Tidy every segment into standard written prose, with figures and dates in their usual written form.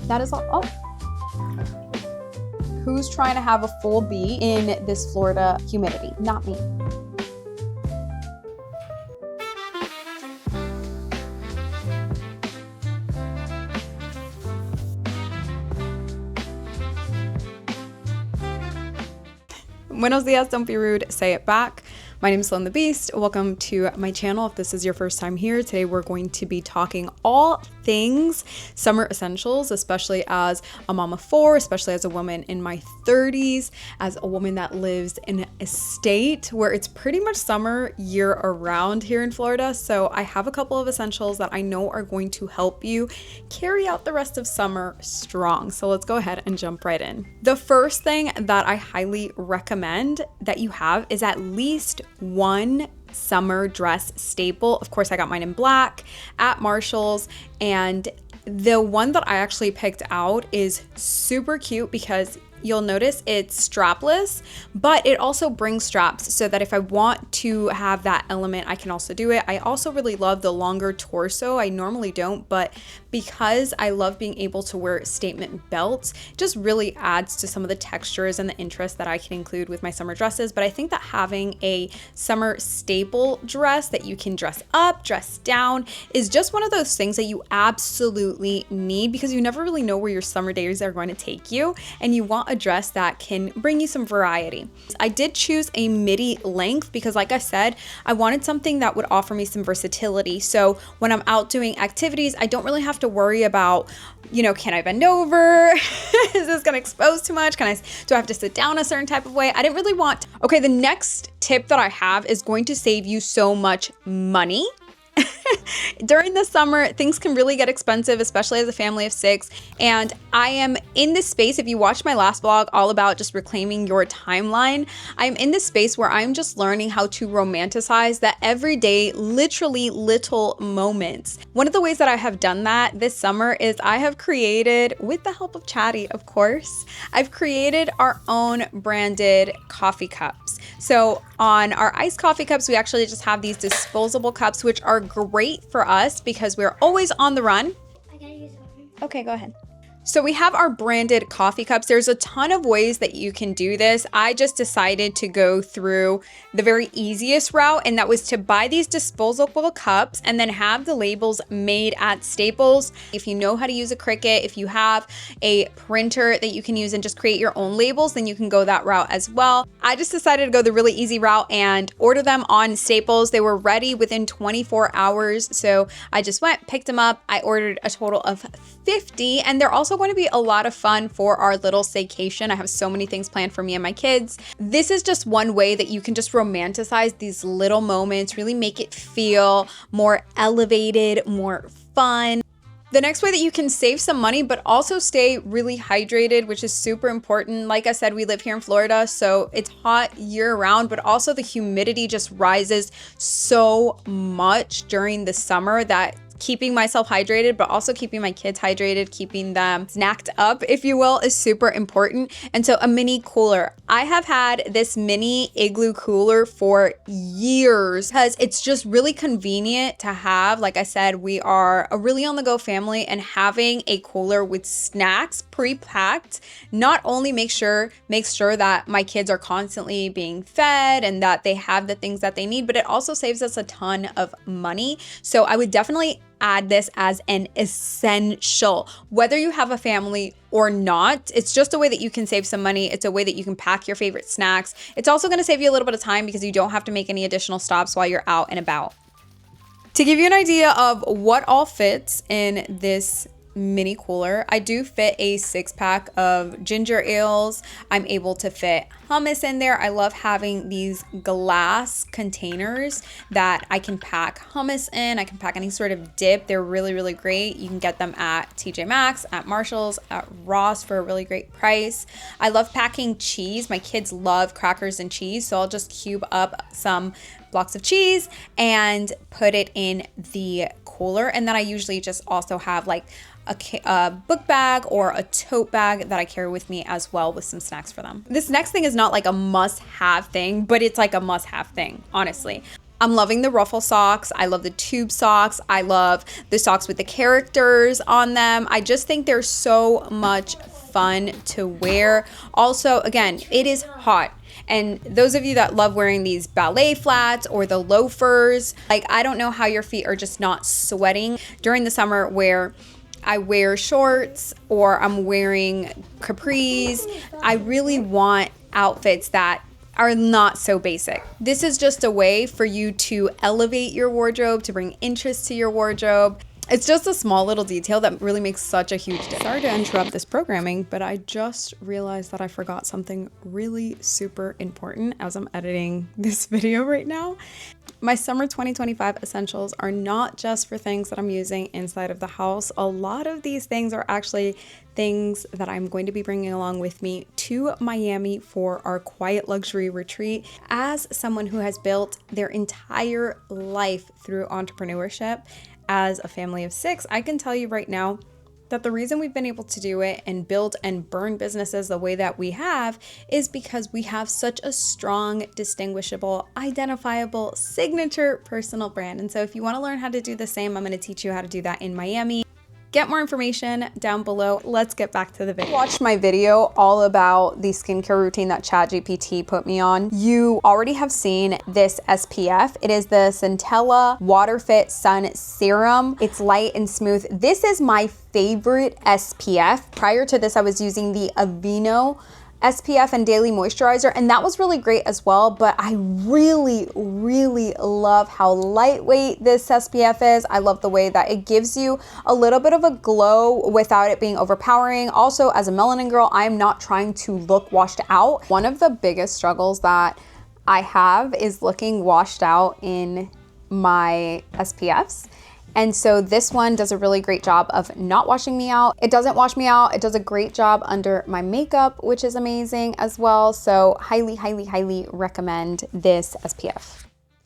that is all. Oh. Who's trying to have a full bee in this Florida humidity? Not me. Buenos dias, don't be rude, say it back. My name is Sloan the Beast. Welcome to my channel. If this is your first time here, today we're going to be talking all things summer essentials, especially as a mom of four, especially as a woman in my 30s, as a woman that lives in a state where it's pretty much summer year around here in Florida. So I have a couple of essentials that I know are going to help you carry out the rest of summer strong. So let's go ahead and jump right in. The first thing that I highly recommend that you have is at least one summer dress staple. Of course, I got mine in black at Marshall's, and the one that I actually picked out is super cute because you'll notice it's strapless, but it also brings straps so that if I want to have that element, I can also do it. I also really love the longer torso. I normally don't, but because I love being able to wear statement belts, it just really adds to some of the textures and the interest that I can include with my summer dresses. But I think that having a summer staple dress that you can dress up, dress down is just one of those things that you absolutely need because you never really know where your summer days are going to take you, and you want a dress that can bring you some variety. I did choose a midi length because, like I said, I wanted something that would offer me some versatility. So when I'm out doing activities, I don't really have to worry about, can I bend over? Is this gonna expose too much? Do I have to sit down a certain type of way? I didn't really want. Okay, the next tip that I have is going to save you so much money. During the summer, things can really get expensive, especially as a family of six. And I am in this space, if you watched my last vlog all about just reclaiming your timeline, I'm in this space where I'm just learning how to romanticize that everyday, literally little moments. One of the ways that I have done that this summer is I have created, with the help of Chatty, of course, I've created our own branded coffee cups. So on our iced coffee cups, we actually just have these disposable cups, which are great for us because we're always on the run. I gotta use one. Okay, go ahead. So we have our branded coffee cups. There's a ton of ways that you can do this. I just decided to go through the very easiest route, and that was to buy these disposable cups and then have the labels made at Staples. If you know how to use a Cricut, if you have a printer that you can use and just create your own labels, then you can go that route as well. I just decided to go the really easy route and order them on Staples. They were ready within 24 hours. So I just went, picked them up. I ordered a total of 50, and they're also going to be a lot of fun for our little staycation. I have so many things planned for me and my kids. This is just one way that you can just romanticize these little moments, really make it feel more elevated, more fun. The next way that you can save some money, but also stay really hydrated, which is super important. Like I said, we live here in Florida, so it's hot year round, but also the humidity just rises so much during the summer that keeping myself hydrated, but also keeping my kids hydrated, keeping them snacked up, if you will, is super important. And so a mini cooler. I have had this mini igloo cooler for years because it's just really convenient to have. Like I said, we are a really on the go family, and having a cooler with snacks pre-packed not only makes sure that my kids are constantly being fed and that they have the things that they need, but it also saves us a ton of money. So I would definitely add this as an essential, whether you have a family or not. It's just a way that you can save some money. It's a way that you can pack your favorite snacks. It's also going to save you a little bit of time because you don't have to make any additional stops while you're out and about. To give you an idea of what all fits in this mini cooler, I do fit a 6-pack of ginger ales. I'm able to fit hummus in there. I love having these glass containers that I can pack hummus in. I can pack any sort of dip. They're really, really great. You can get them at TJ Maxx, at Marshall's, at Ross for a really great price. I love packing cheese. My kids love crackers and cheese, so I'll just cube up some blocks of cheese and put it in the cooler. And then I usually just also have like a book bag or a tote bag that I carry with me as well with some snacks for them. This next thing is not like a must-have thing, but it's like a must-have thing, honestly. I'm loving the ruffle socks. I love the tube socks. I love the socks with the characters on them. I just think they're so much fun to wear. Also, again, it is hot. And those of you that love wearing these ballet flats or the loafers, like, I don't know how your feet are just not sweating during the summer where I wear shorts or I'm wearing capris. I really want outfits that are not so basic. This is just a way for you to elevate your wardrobe, to bring interest to your wardrobe. It's just a small little detail that really makes such a huge difference. Sorry to interrupt this programming, but I just realized that I forgot something really super important as I'm editing this video right now. My summer 2025 essentials are not just for things that I'm using inside of the house. A lot of these things are actually things that I'm going to be bringing along with me to Miami for our quiet luxury retreat. As someone who has built their entire life through entrepreneurship, as a family of 6, I can tell you right now that the reason we've been able to do it and build and burn businesses the way that we have is because we have such a strong, distinguishable, identifiable, signature personal brand. And so if you want to learn how to do the same, I'm going to teach you how to do that in Miami. Get more information down below. Let's get back to the video. Watch my video all about the skincare routine that ChatGPT put me on. You already have seen this SPF. It is the Centella Water Fit Sun Serum. It's light and smooth. This is my favorite SPF. Prior to this, I was using the Aveeno SPF and daily moisturizer, and that was really great as well, but I really love how lightweight this SPF is. I love the way that it gives you a little bit of a glow without it being overpowering. Also, as a melanin girl, I'm not trying to look washed out. One of the biggest struggles that I have is looking washed out in my SPFs. And so this one does a really great job of not washing me out. It doesn't wash me out. It does a great job under my makeup, which is amazing as well. So highly recommend this SPF.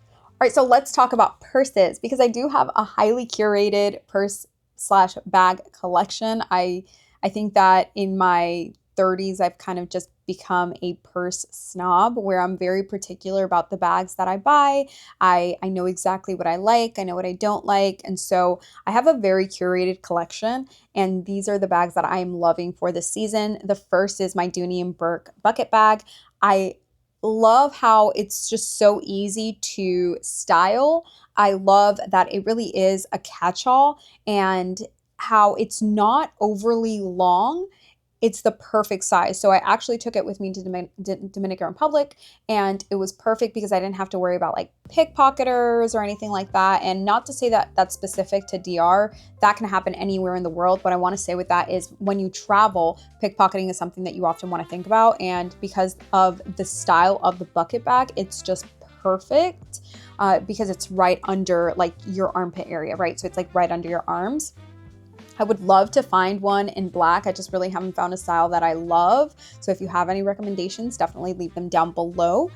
All right, so let's talk about purses because I do have a highly curated purse slash bag collection. I think that in my 30s, I've kind of just become a purse snob where I'm very particular about the bags that I buy. I know exactly what I like. I know what I don't like. And so I have a very curated collection. And these are the bags that I'm loving for this season. The first is my Dooney Burke bucket bag. I love how it's just so easy to style. I love that it really is a catch-all and how it's not overly long. It's the perfect size. So I actually took it with me to Dominican Republic, and it was perfect because I didn't have to worry about like pickpocketers or anything like that. And not to say that that's specific to DR, that can happen anywhere in the world. What I want to say with that is when you travel, pickpocketing is something that you often want to think about. And because of the style of the bucket bag, it's just perfect because it's right under like your armpit area, right? So it's like right under your arms. I would love to find one in black. I just really haven't found a style that I love. So if you have any recommendations, definitely leave them down below.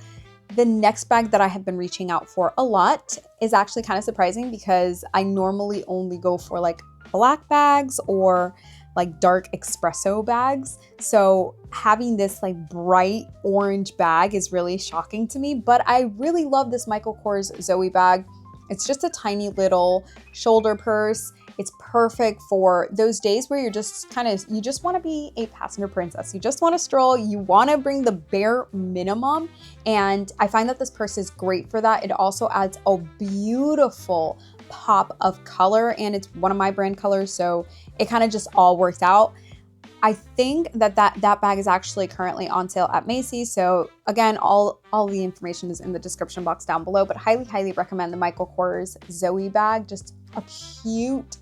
The next bag that I have been reaching out for a lot is actually kind of surprising because I normally only go for like black bags or like dark espresso bags. So having this like bright orange bag is really shocking to me, but I really love this Michael Kors Zoe bag. It's just a tiny little shoulder purse. It's perfect for those days where you're just you just want to be a passenger princess. You just want to stroll. You want to bring the bare minimum. And I find that this purse is great for that. It also adds a beautiful pop of color, and it's one of my brand colors. So it kind of just all worked out. I think that bag is actually currently on sale at Macy's. So again, all the information is in the description box down below, but highly recommend the Michael Kors Zoe bag. Just a cute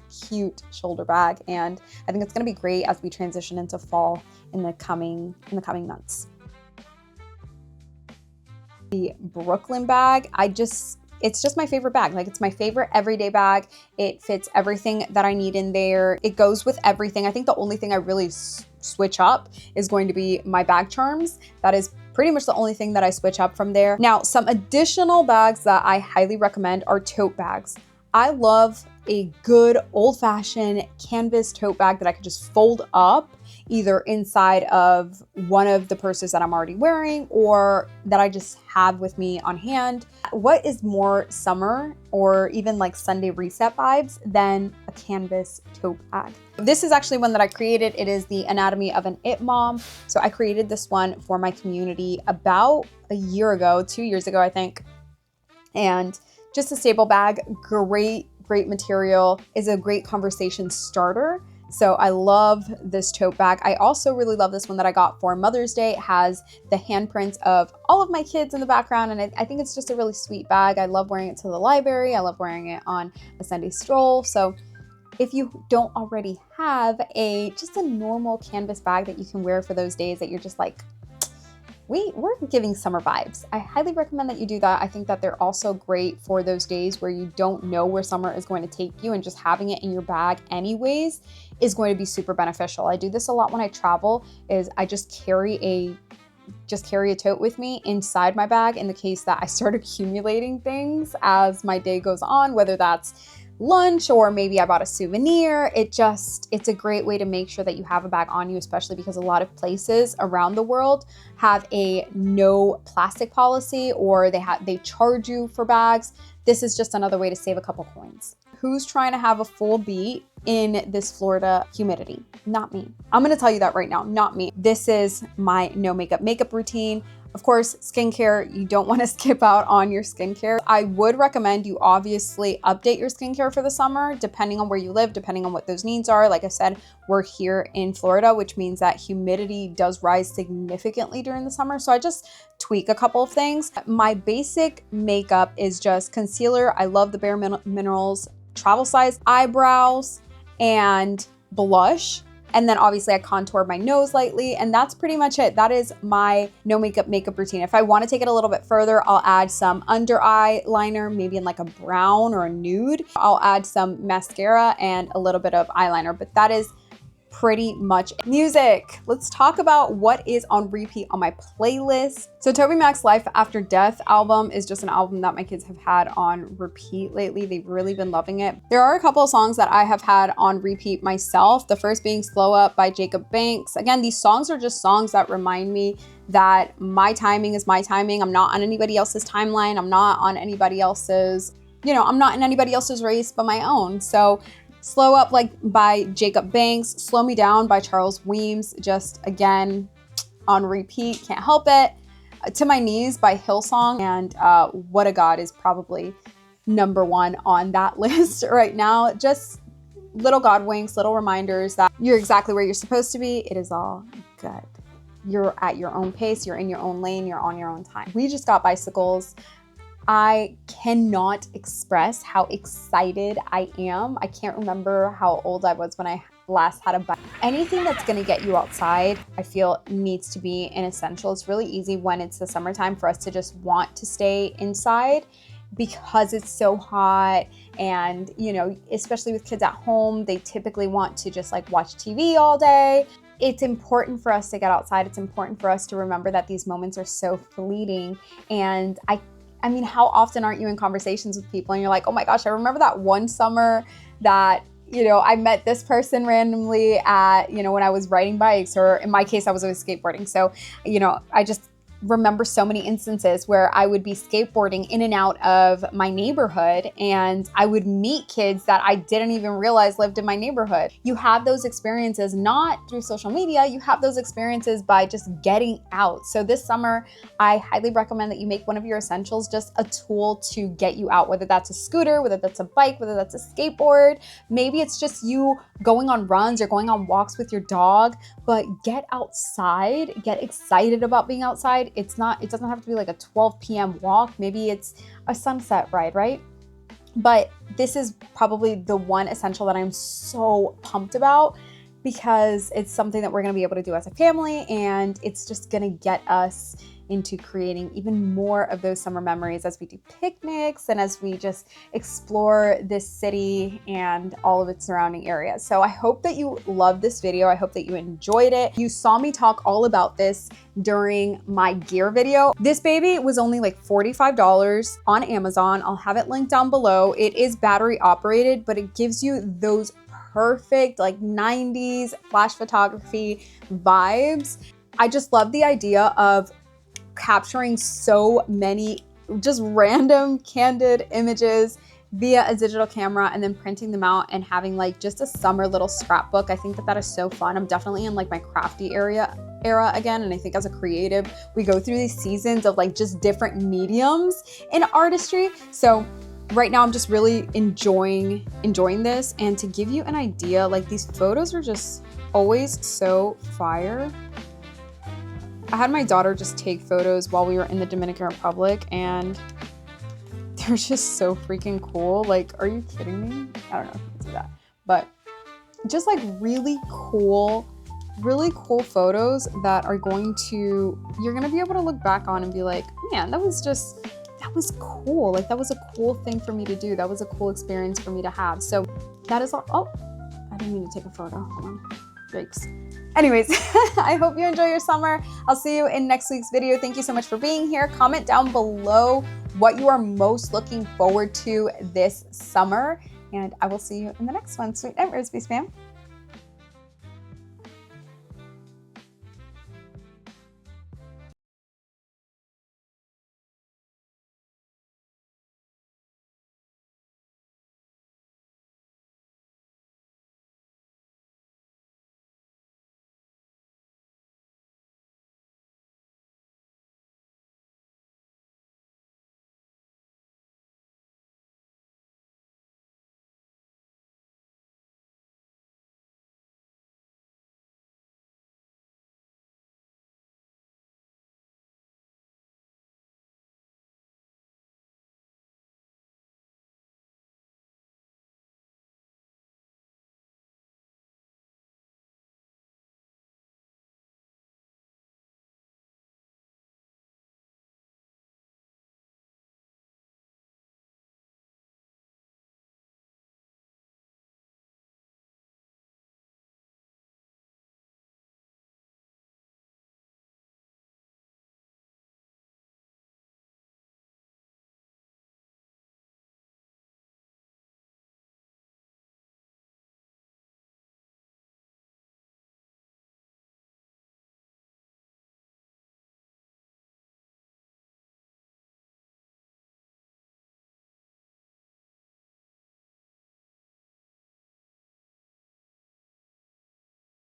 shoulder bag. And I think it's going to be great as we transition into fall in the coming months. The Brooklyn bag, it's just my favorite bag. Like, it's my favorite everyday bag. It fits everything that I need in there. It goes with everything. I think the only thing I really switch up is going to be my bag charms. That is pretty much the only thing that I switch up from there. Now, some additional bags that I highly recommend are tote bags. I love a good old-fashioned canvas tote bag that I could just fold up either inside of one of the purses that I'm already wearing or that I just have with me on hand. What is more summer or even like Sunday reset vibes than a canvas tote bag? This is actually one that I created. It is the Anatomy of an It Mom. So I created this one for my community about a year ago, 2 years ago, I think. And just a staple bag, great material, is a great conversation starter. So I love this tote bag. I also really love this one that I got for Mother's Day. It has the handprints of all of my kids in the background, and I think it's just a really sweet bag. I love wearing it to the library. I love wearing it on a Sunday stroll. So if you don't already have just a normal canvas bag that you can wear for those days that you're just like, we're giving summer vibes, I highly recommend that you do that. I think that they're also great for those days where you don't know where summer is going to take you, and just having it in your bag anyways is going to be super beneficial. I do this a lot when I travel, is I just carry a tote with me inside my bag in the case that I start accumulating things as my day goes on, whether that's lunch or maybe I bought a souvenir. It's a great way to make sure that you have a bag on you, especially because a lot of places around the world have a no plastic policy, or they charge you for bags. This is just another way to save a couple coins. Who's trying to have a full beat in this Florida humidity? Not me. I'm gonna tell you that right now, not me. This is my no makeup routine. Of course, skincare, you don't want to skip out on your skincare. I would recommend you obviously update your skincare for the summer, depending on where you live, depending on what those needs are. Like I said, we're here in Florida, which means that humidity does rise significantly during the summer. So I just tweak a couple of things. My basic makeup is just concealer. I love the Bare Minerals travel size, eyebrows, and blush. And then obviously I contour my nose lightly, and that's pretty much it. That is my no makeup routine. If I want to take it a little bit further, I'll add some under eye liner, maybe in like a brown or a nude. I'll add some mascara and a little bit of eyeliner, but that is pretty much it. Music. Let's talk about what is on repeat on my playlist. So TobyMac's Life After Death album is just an album that my kids have had on repeat lately. They've really been loving it. There are a couple of songs that I have had on repeat myself. The first being Slow Up by Jacob Banks. Again, these songs are just songs that remind me that my timing is my timing. I'm not on anybody else's timeline. I'm not on anybody else's, I'm not in anybody else's race but my own. So Slow Up by Jacob Banks, Slow Me Down by Charles Weems, just again on repeat, can't help it. To My Knees by Hillsong, and What a God is probably #1 on that list right now. Just little God winks, little reminders that you're exactly where you're supposed to be. It is all good. You're at your own pace, you're in your own lane, you're on your own time. We just got bicycles. I cannot express how excited I am. I can't remember how old I was when I last had a bike. Anything that's gonna get you outside, I feel needs to be an essential. It's really easy when it's the summertime for us to just want to stay inside because it's so hot, and especially with kids at home, they typically want to just like watch TV all day. It's important for us to get outside. It's important for us to remember that these moments are so fleeting. And I mean, how often aren't you in conversations with people and you're like, oh my gosh, I remember that one summer that, I met this person randomly at, when I was riding bikes, or in my case, I was always skateboarding. So, I just remember so many instances where I would be skateboarding in and out of my neighborhood, and I would meet kids that I didn't even realize lived in my neighborhood. You have those experiences not through social media, you have those experiences by just getting out. So this summer, I highly recommend that you make one of your essentials just a tool to get you out, whether that's a scooter, whether that's a bike, whether that's a skateboard. Maybe it's just you going on runs or going on walks with your dog, but get outside, get excited about being outside. It doesn't have to be like a 12 p.m. walk. Maybe it's a sunset ride, right? But this is probably the one essential that I'm so pumped about, because it's something that we're going to be able to do as a family, and it's just going to get us into creating even more of those summer memories as we do picnics and as we just explore this city and all of its surrounding areas. So I hope that you loved this video. I hope that you enjoyed it. You saw me talk all about this during my gear video. This baby was only like $45 on Amazon. I'll have it linked down below. It is battery operated, but it gives you those perfect like 90s flash photography vibes. I just love the idea of capturing so many just random candid images via a digital camera and then printing them out and having like just a summer little scrapbook. I think that that is so fun. I'm definitely in like my crafty era again, and I think as a creative we go through these seasons of like just different mediums in artistry. So right now I'm just really enjoying this. And to give you an idea, like these photos are just always so fire. I had my daughter just take photos while we were in the Dominican Republic, and they're just so freaking cool. Like, are you kidding me? I don't know if you can see that, but just like really cool photos that are you're going to be able to look back on and be like, man, that was cool. Like that was a cool thing for me to do. That was a cool experience for me to have. So that is all. Oh, I didn't mean to take a photo. Hold on. Yikes. Anyways, I hope you enjoy your summer. I'll see you in next week's video. Thank you so much for being here. Comment down below what you are most looking forward to this summer, and I will see you in the next one. Sweet night, Rose Beast fam.